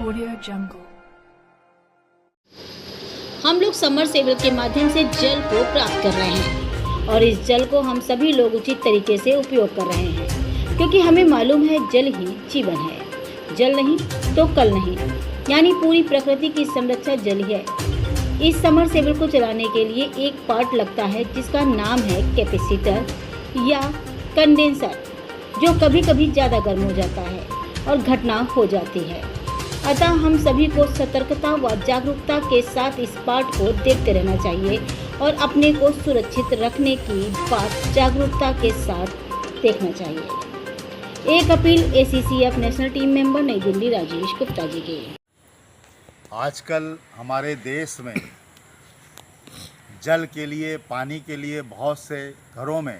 Audio Jungle। हम लोग submersible के माध्यम से जल को प्राप्त कर रहे हैं और इस जल को हम सभी लोग उचित तरीके से उपयोग कर रहे हैं, क्योंकि हमें मालूम है जल ही जीवन है। जल नहीं तो कल नहीं, यानी पूरी प्रकृति की संरक्षा जल ही है। इस समरसेबल को चलाने के लिए एक पार्ट लगता है जिसका नाम है कैपेसिटर या कंडेंसर, जो कभी कभी ज़्यादा गर्म हो जाता है और घटना हो जाती है। अतः हम सभी को सतर्कता व जागरूकता के साथ इस पाठ को देखते रहना चाहिए और अपने को सुरक्षित रखने की बात जागरूकता के साथ देखना चाहिए। एक appeal ACCF national team member नई दिल्ली राजेश गुप्ता जी की। आजकल हमारे देश में जल के लिए, पानी के लिए बहुत से घरों में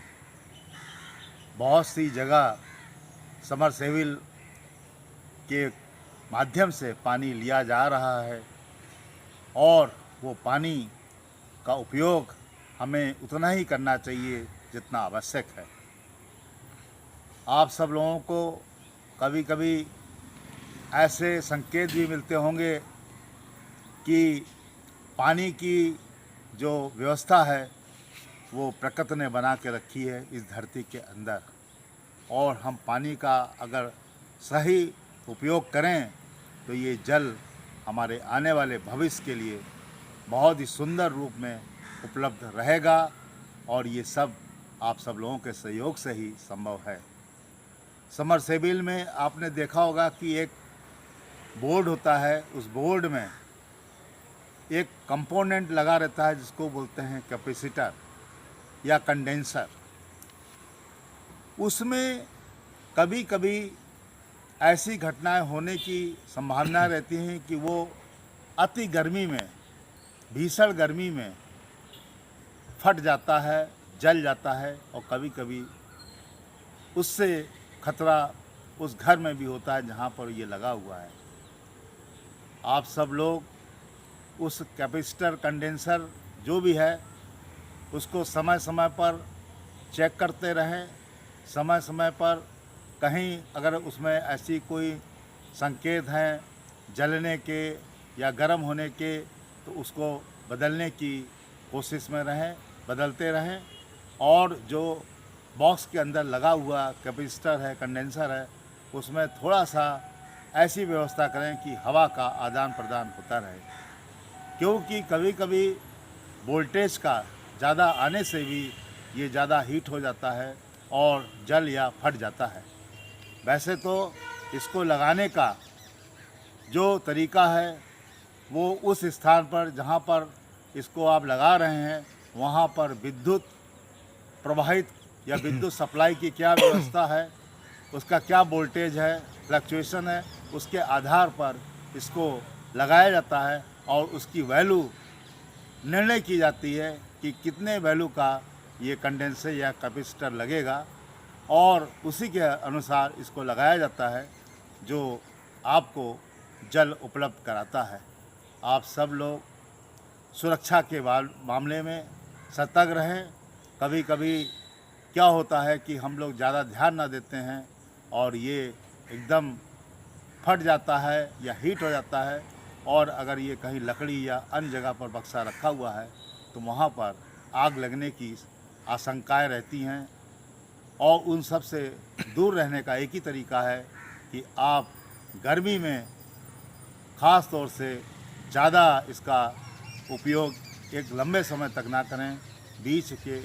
बहुत सी जगह समरसेबल के माध्यम से पानी लिया जा रहा है और वो पानी का उपयोग हमें उतना ही करना चाहिए जितना आवश्यक है। आप सब लोगों को कभी कभी ऐसे संकेत भी मिलते होंगे कि पानी की जो व्यवस्था है वो प्रकृति ने बना के रखी है इस धरती के अंदर, और हम पानी का अगर सही उपयोग करें तो ये जल हमारे आने वाले भविष्य के लिए बहुत ही सुंदर रूप में उपलब्ध रहेगा और ये सब आप सब लोगों के सहयोग से ही संभव है। समरसेबल में आपने देखा होगा कि एक बोर्ड होता है, उस बोर्ड में एक कंपोनेंट लगा रहता है जिसको बोलते हैं कैपेसिटर या कंडेंसर। उसमें कभी कभी ऐसी घटनाएं होने की संभावना रहती हैं कि वो अति गर्मी में, भीषण गर्मी में फट जाता है, जल जाता है, और कभी कभी उससे खतरा उस घर में भी होता है जहाँ पर ये लगा हुआ है। आप सब लोग उस कैपेसिटर, कंडेंसर जो भी है उसको समय समय पर चेक करते रहें। समय समय पर कहीं अगर उसमें ऐसी कोई संकेत हैं जलने के या गर्म होने के तो उसको बदलने की कोशिश में रहें, बदलते रहें। और जो बॉक्स के अंदर लगा हुआ कैपेसिटर है, कंडेंसर है, उसमें थोड़ा सा ऐसी व्यवस्था करें कि हवा का आदान प्रदान होता रहे, क्योंकि कभी कभी वोल्टेज का ज़्यादा आने से भी ये ज़्यादा हीट हो जाता है और जल या फट जाता है। वैसे तो इसको लगाने का जो तरीका है वो उस स्थान पर जहाँ पर इसको आप लगा रहे हैं वहाँ पर विद्युत प्रवाहित या विद्युत सप्लाई की क्या व्यवस्था है, उसका क्या वोल्टेज है, फ्लक्चुएशन है, उसके आधार पर इसको लगाया जाता है और उसकी वैल्यू निर्णय की जाती है कि कितने वैल्यू का ये कंडेंसर या कैपेसिटर लगेगा, और उसी के अनुसार इसको लगाया जाता है जो आपको जल उपलब्ध कराता है। आप सब लोग सुरक्षा के मामले में सतर्क रहें। कभी कभी क्या होता है कि हम लोग ज़्यादा ध्यान ना देते हैं और ये एकदम फट जाता है या हीट हो जाता है, और अगर ये कहीं लकड़ी या अन्य जगह पर बक्सा रखा हुआ है तो वहाँ पर आग लगने की आशंकाएं रहती हैं। और उन सब से दूर रहने का एक ही तरीका है कि आप गर्मी में ख़ास तौर से ज़्यादा इसका उपयोग एक लंबे समय तक ना करें। बीच के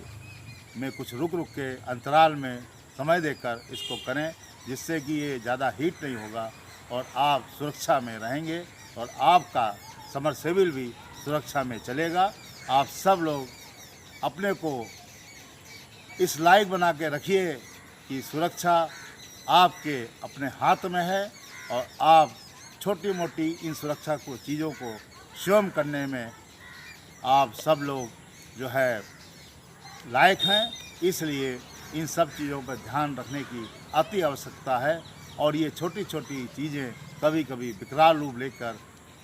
में कुछ रुक के अंतराल में समय देकर इसको करें, जिससे कि ये ज़्यादा हीट नहीं होगा और आप सुरक्षा में रहेंगे और आपका समरसेबल भी सुरक्षा में चलेगा। आप सब लोग अपने को इस लायक बना के रखिए कि सुरक्षा आपके अपने हाथ में है और आप छोटी मोटी इन सुरक्षा को चीज़ों को स्वयं करने में आप सब लोग जो है लायक हैं। इसलिए इन सब चीज़ों पर ध्यान रखने की अति आवश्यकता है, और ये छोटी छोटी चीज़ें कभी कभी विकराल रूप लेकर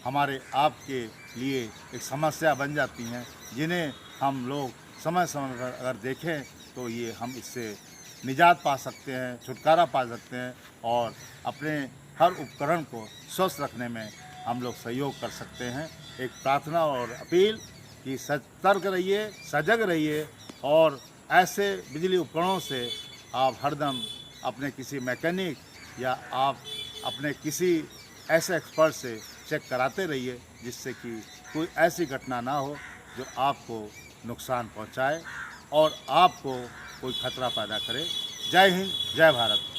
हमारे आपके लिए एक समस्या बन जाती हैं, जिन्हें हम लोग समय समय पर अगर देखें तो ये हम इससे निजात पा सकते हैं, छुटकारा पा सकते हैं और अपने हर उपकरण को स्वस्थ रखने में हम लोग सहयोग कर सकते हैं। एक प्रार्थना और अपील कि सतर्क रहिए, सजग रहिए और ऐसे बिजली उपकरणों से आप हरदम अपने किसी मैकेनिक या आप अपने किसी ऐसे एक्सपर्ट से चेक कराते रहिए, जिससे कि कोई ऐसी घटना ना हो जो आपको नुकसान पहुंचाए और आपको कोई खतरा पैदा करे। जय हिंद, जय भारत।